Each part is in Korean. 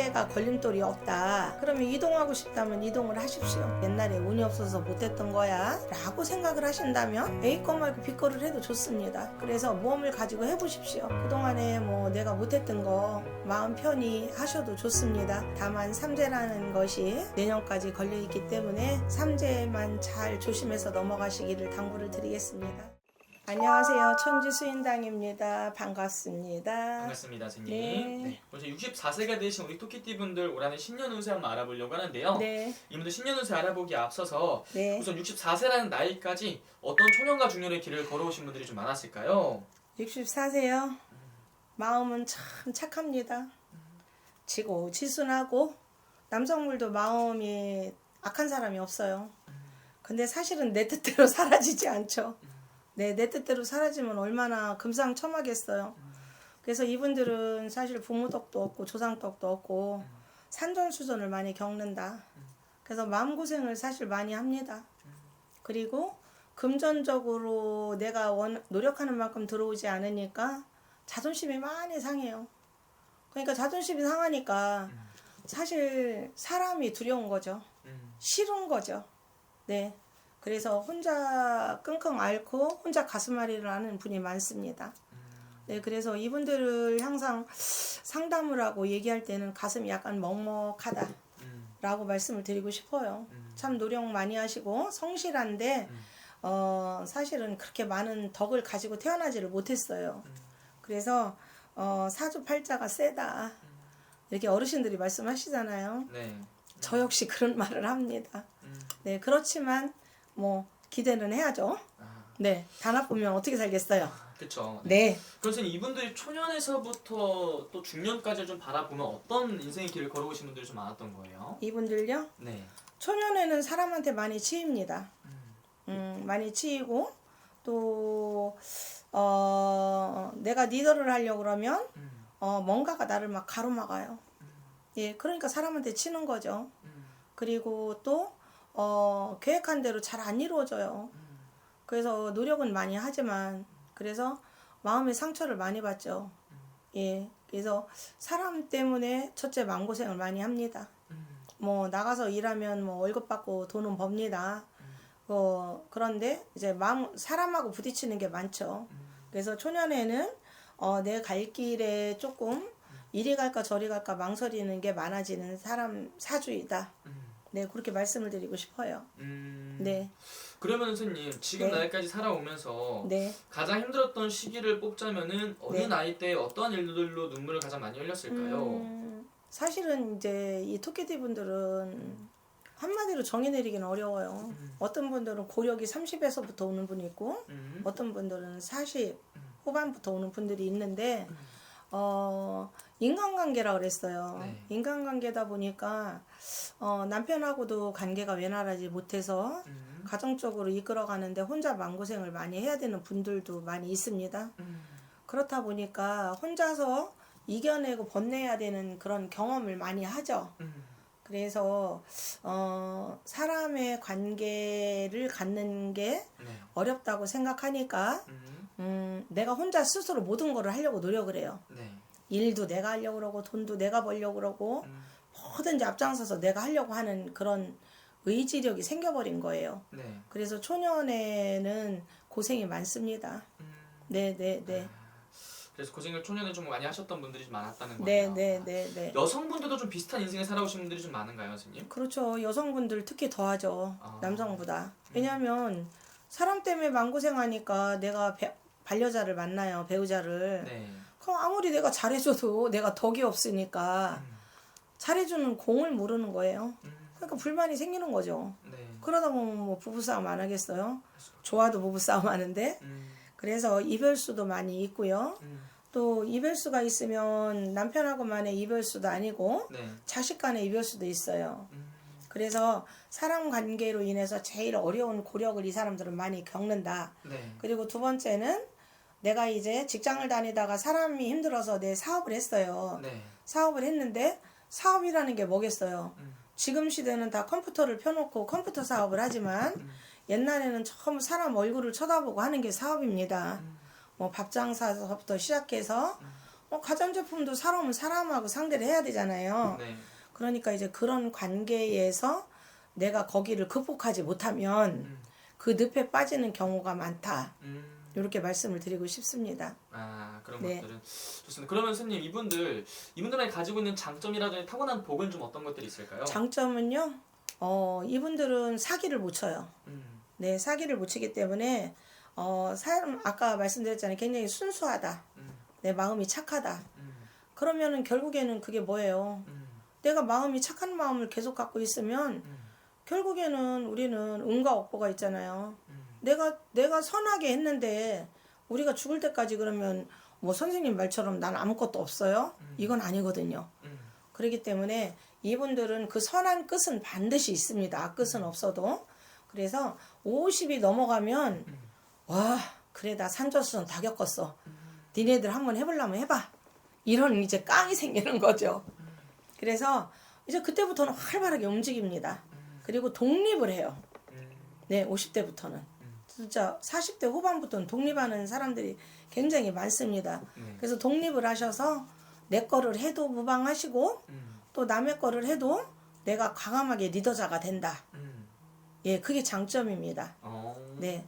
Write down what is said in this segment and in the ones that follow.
상대가 걸림돌이 없다. 그러면 이동하고 싶다면 이동을 하십시오. 옛날에 운이 없어서 못했던 거야 라고 생각을 하신다면 A 거 말고 B 거를 해도 좋습니다. 그래서 모험을 가지고 해보십시오. 그동안에 뭐 내가 못했던 거 마음 편히 하셔도 좋습니다. 다만 삼재라는 것이 내년까지 걸려있기 때문에 삼재만 잘 조심해서 넘어가시기를 당부를 드리겠습니다. 안녕하세요. 천지수인당입니다. 반갑습니다. 반갑습니다, 선생님. 네. 네. 먼저 64세가 되신 우리 토끼띠 분들 올 한해 신년 운세 한번 알아보려고 하는데요. 네. 이분들 신년 운세 알아보기에 앞서서 네. 우선 64세라는 나이까지 어떤 초년과 중년의 길을 걸어오신 분들이 좀 많았을까요? 64세요. 마음은 참 착합니다. 지순하고 남성물도 마음이 악한 사람이 없어요. 근데 사실은 내 뜻대로 사라지지 않죠. 내 뜻대로 사라지면 얼마나 금상첨화겠어요. 그래서 이분들은 사실 부모 덕도 없고 조상 덕도 없고 산전수전을 많이 겪는다. 그래서 마음고생을 사실 많이 합니다. 그리고 금전적으로 내가 노력하는 만큼 들어오지 않으니까 자존심이 많이 상해요. 그러니까 자존심이 상하니까 사실 사람이 두려운 거죠. 싫은 거죠. 네. 그래서 혼자 끙끙 앓고 혼자 가슴앓이를 하는 분이 많습니다. 네, 그래서 이분들을 항상 상담을 하고 얘기할 때는 가슴이 약간 먹먹하다 라고 말씀을 드리고 싶어요. 참 노력 많이 하시고 성실한데 사실은 그렇게 많은 덕을 가지고 태어나지를 못했어요. 그래서 사주팔자가 세다 이렇게 어르신들이 말씀하시잖아요. 네. 저 역시 그런 말을 합니다. 네, 그렇지만 뭐 기대는 해야죠. 네, 다 나쁘면 어떻게 살겠어요. 그렇죠. 네. 그래서 이분들이 초년에서부터 또 중년까지 좀 바라보면 어떤 인생의 길을 걸어오신 분들이 좀 많았던 거예요? 이분들요? 네. 초년에는 사람한테 많이 치입니다. 많이 치이고 또 내가 리더를 하려고 그러면 뭔가가 나를 막 가로막아요. 예, 그러니까 사람한테 치는 거죠. 그리고 또 계획한 대로 잘 안 이루어져요. 그래서 노력은 많이 하지만 그래서 마음의 상처를 많이 받죠. 예, 그래서 사람 때문에 첫째 마음고생을 많이 합니다. 뭐 나가서 일하면 뭐 월급 받고 돈은 법니다. 그런데 이제 사람하고 부딪히는 게 많죠. 그래서 초년에는 내 갈 길에 조금 이리 갈까 저리 갈까 망설이는 게 많아지는 사주이다. 네, 그렇게 말씀을 드리고 싶어요. 네. 그러면 선생님 지금 네. 나이까지 살아오면서 네. 가장 힘들었던 시기를 뽑자면은 어느 네. 나이 때 어떠한 일들로 눈물을 가장 많이 흘렸을까요? 사실은 이제 이 토끼띠 분들은 한마디로 정의 내리기는 어려워요. 어떤 분들은 고력이 30에서부터 오는 분이 있고 어떤 분들은 40 후반부터 오는 분들이 있는데 인간관계라 그랬어요. 네. 인간관계다 보니까 남편하고도 관계가 원활하지 못해서 가정적으로 이끌어가는데 혼자 마음고생을 많이 해야 되는 분들도 많이 있습니다. 그렇다 보니까 혼자서 이겨내고 번내야 되는 그런 경험을 많이 하죠. 그래서 사람의 관계를 갖는 게 네. 어렵다고 생각하니까 내가 혼자 스스로 모든 거를 하려고 노력을 해요. 네. 일도 내가 하려고 그러고 돈도 내가 벌려고 그러고 뭐든지 앞장서서 내가 하려고 하는 그런 의지력이 생겨버린 거예요. 네. 그래서 초년에는 고생이 많습니다. 네. 그래서 고생을 초년에 좀 많이 하셨던 분들이 좀 많았다는 거예요. 네. 여성분들도 좀 비슷한 인생을 살아오신 분들이 좀 많은가요, 선생님? 그렇죠. 여성분들 특히 더하죠. 아. 남성보다. 왜냐하면 사람 때문에 마음고생하니까 내가 반려자를 만나요. 배우자를. 네. 그럼 아무리 내가 잘해줘도 내가 덕이 없으니까 잘해주는 공을 모르는 거예요. 그러니까 불만이 생기는 거죠. 네. 그러다 보면 뭐 부부싸움 안 하겠어요? 좋아도 부부싸움 하는데. 그래서 이별수도 많이 있고요. 또 이별수가 있으면 남편하고만의 이별수도 아니고 네. 자식 간의 이별수도 있어요. 그래서 사람 관계로 인해서 제일 어려운 고력을 이 사람들은 많이 겪는다. 네. 그리고 두 번째는 내가 이제 직장을 다니다가 사람이 힘들어서 내 사업을 했어요. 네. 사업을 했는데 사업이라는 게 뭐겠어요. 지금 시대는 다 컴퓨터를 펴놓고 컴퓨터 사업을 하지만 옛날에는 처음 사람 얼굴을 쳐다보고 하는 게 사업입니다. 뭐 밥장사서부터 시작해서 가전제품도 사람은 사람하고 상대를 해야 되잖아요. 네. 그러니까 이제 그런 관계에서 내가 거기를 극복하지 못하면 그 늪에 빠지는 경우가 많다. 이렇게 말씀을 드리고 싶습니다. 그런 네. 것들은 좋습니다. 그러면 스님 이분들만이 가지고 있는 장점이라든지 타고난 복은 좀 어떤 것들이 있을까요? 장점은요. 이분들은 사기를 못 쳐요. 네, 사기를 못 치기 때문에 사람 아까 말씀드렸잖아요. 굉장히 순수하다. 내 마음이 착하다. 그러면은 결국에는 그게 뭐예요? 내가 마음이 착한 마음을 계속 갖고 있으면 결국에는 우리는 은과 억보가 있잖아요. 내가 선하게 했는데 우리가 죽을 때까지 그러면 뭐 선생님 말처럼 난 아무것도 없어요? 이건 아니거든요. 그렇기 때문에 이분들은 그 선한 끝은 반드시 있습니다. 악끝은 없어도. 그래서 50이 넘어가면 와 그래 나 산전수전 다 겪었어. 니네들 한번 해보려면 해봐. 이런 이제 깡이 생기는 거죠. 그래서 이제 그때부터는 활발하게 움직입니다. 그리고 독립을 해요. 네, 50대부터는. 진짜 40대 후반부터는 독립하는 사람들이 굉장히 많습니다. 그래서 독립을 하셔서 내 거를 해도 무방하시고 또 남의 거를 해도 내가 과감하게 리더자가 된다. 예, 그게 장점입니다. 네.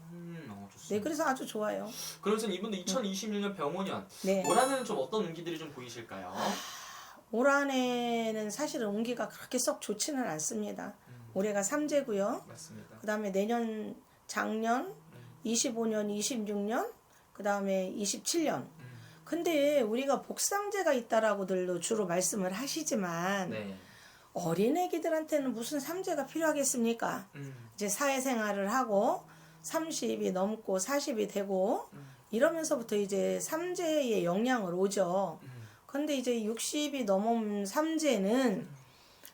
좋습니다. 네, 그래서 아주 좋아요. 그러면 이분들 2026년 병원년 네. 올 한해는 좀 어떤 운기들이 좀 보이실까요? 올 한해는 사실은 운기가 그렇게 썩 좋지는 않습니다. 올해가 삼재고요. 맞습니다. 그 다음에 내년, 작년, 25년, 26년, 그 다음에 27년. 근데 우리가 복삼재가 있다라고들도 주로 말씀을 하시지만 네. 어린애기들한테는 무슨 삼재가 필요하겠습니까? 이제 사회생활을 하고 30이 넘고 40이 되고 이러면서부터 이제 삼재의 영향을 오죠. 근데 이제 60이 넘은 삼재는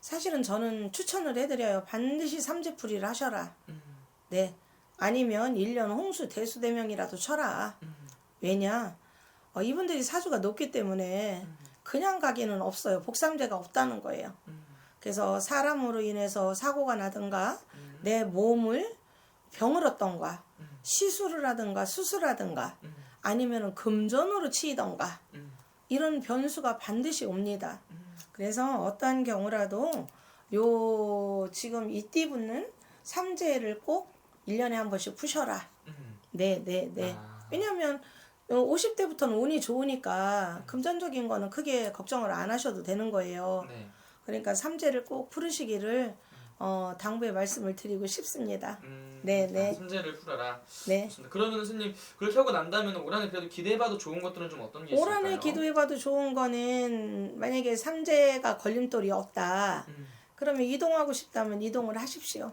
사실은 저는 추천을 해드려요. 반드시 삼재풀이를 하셔라. 네. 아니면 1년 홍수 대수대명이라도 쳐라. 왜냐? 이분들이 사주가 높기 때문에 그냥 가기는 없어요. 복삼재가 없다는 거예요. 그래서 사람으로 인해서 사고가 나든가 내 몸을 병을 얻던가 시술을 하든가 수술하든가 아니면 금전으로 치이던가 이런 변수가 반드시 옵니다. 그래서 어떠한 경우라도 요 지금 이띠 붙는 삼재를 꼭 1년에 한 번씩 푸셔라. 네. 왜냐면 50대부터는 운이 좋으니까 금전적인 거는 크게 걱정을 안 하셔도 되는 거예요. 네. 그러니까 삼재를 꼭 풀으시기를 당부의 말씀을 드리고 싶습니다. 네. 삼재를 풀어라. 네. 좋습니다. 그러면 스님 그렇게 하고 난다면 올 한해 그래도 기대해봐도 좋은 것들은 좀 어떤 게 있을까요? 올 한해 기도해봐도 좋은 거는 만약에 삼재가 걸림돌이 없다. 그러면 이동하고 싶다면 이동을 하십시오.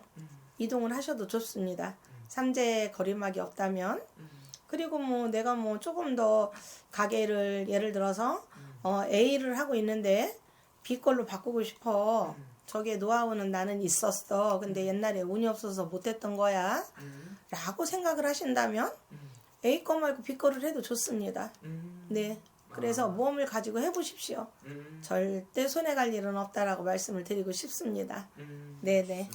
이동을 하셔도 좋습니다. 삼재 거리막이 없다면. 그리고 뭐 내가 뭐 조금 더 가게를 예를 들어서 A를 하고 있는데 B 걸로 바꾸고 싶어. 저게 노하우는 나는 있었어. 근데 옛날에 운이 없어서 못했던 거야. 라고 생각을 하신다면 A 거 말고 B 거를 해도 좋습니다. 네. 그래서 모험을 가지고 해보십시오. 절대 손해갈 일은 없다라고 말씀을 드리고 싶습니다. 네네.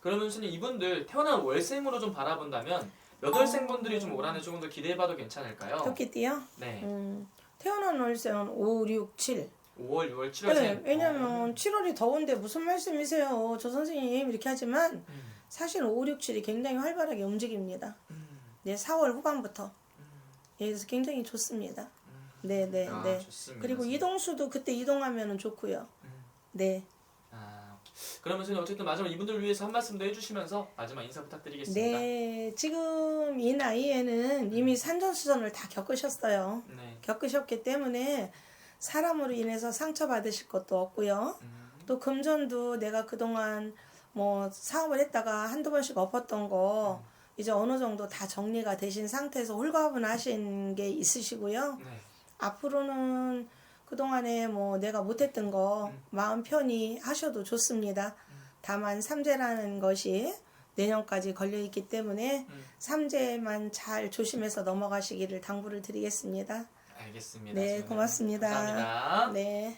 그러면 스님 이분들 태어난 월생으로 좀 바라본다면 몇 월생분들이 좀 올 한해 조금 더 기대해봐도 괜찮을까요? 토끼띠요? 네. 태어난 월생은 5, 6, 7. 5월, 6월, 7월생. 네, 왜냐면 7월이 더운데 무슨 말씀이세요? 저 선생님 이렇게 하지만 사실 5, 6, 7이 굉장히 활발하게 움직입니다. 네, 4월 후반부터. 그래서 굉장히 좋습니다. 네. 좋습니다. 그리고 이동수도 그때 이동하면 좋고요. 네. 그러면 선생님 어쨌든 마지막 이분들을 위해서 한 말씀 더 해주시면서 마지막 인사 부탁드리겠습니다. 네, 지금 이 나이에는 이미 산전수전을 다 겪으셨어요. 네. 겪으셨기 때문에 사람으로 인해서 상처받으실 것도 없고요. 또 금전도 내가 그동안 뭐 사업을 했다가 한두 번씩 엎었던 거 이제 어느 정도 다 정리가 되신 상태에서 홀가분하신 게 있으시고요. 네. 앞으로는 그동안에 뭐 내가 못했던 거 마음 편히 하셔도 좋습니다. 다만 삼재라는 것이 내년까지 걸려있기 때문에 삼재만 잘 조심해서 넘어가시기를 당부를 드리겠습니다. 알겠습니다. 네, 고맙습니다. 감사합니다. 네.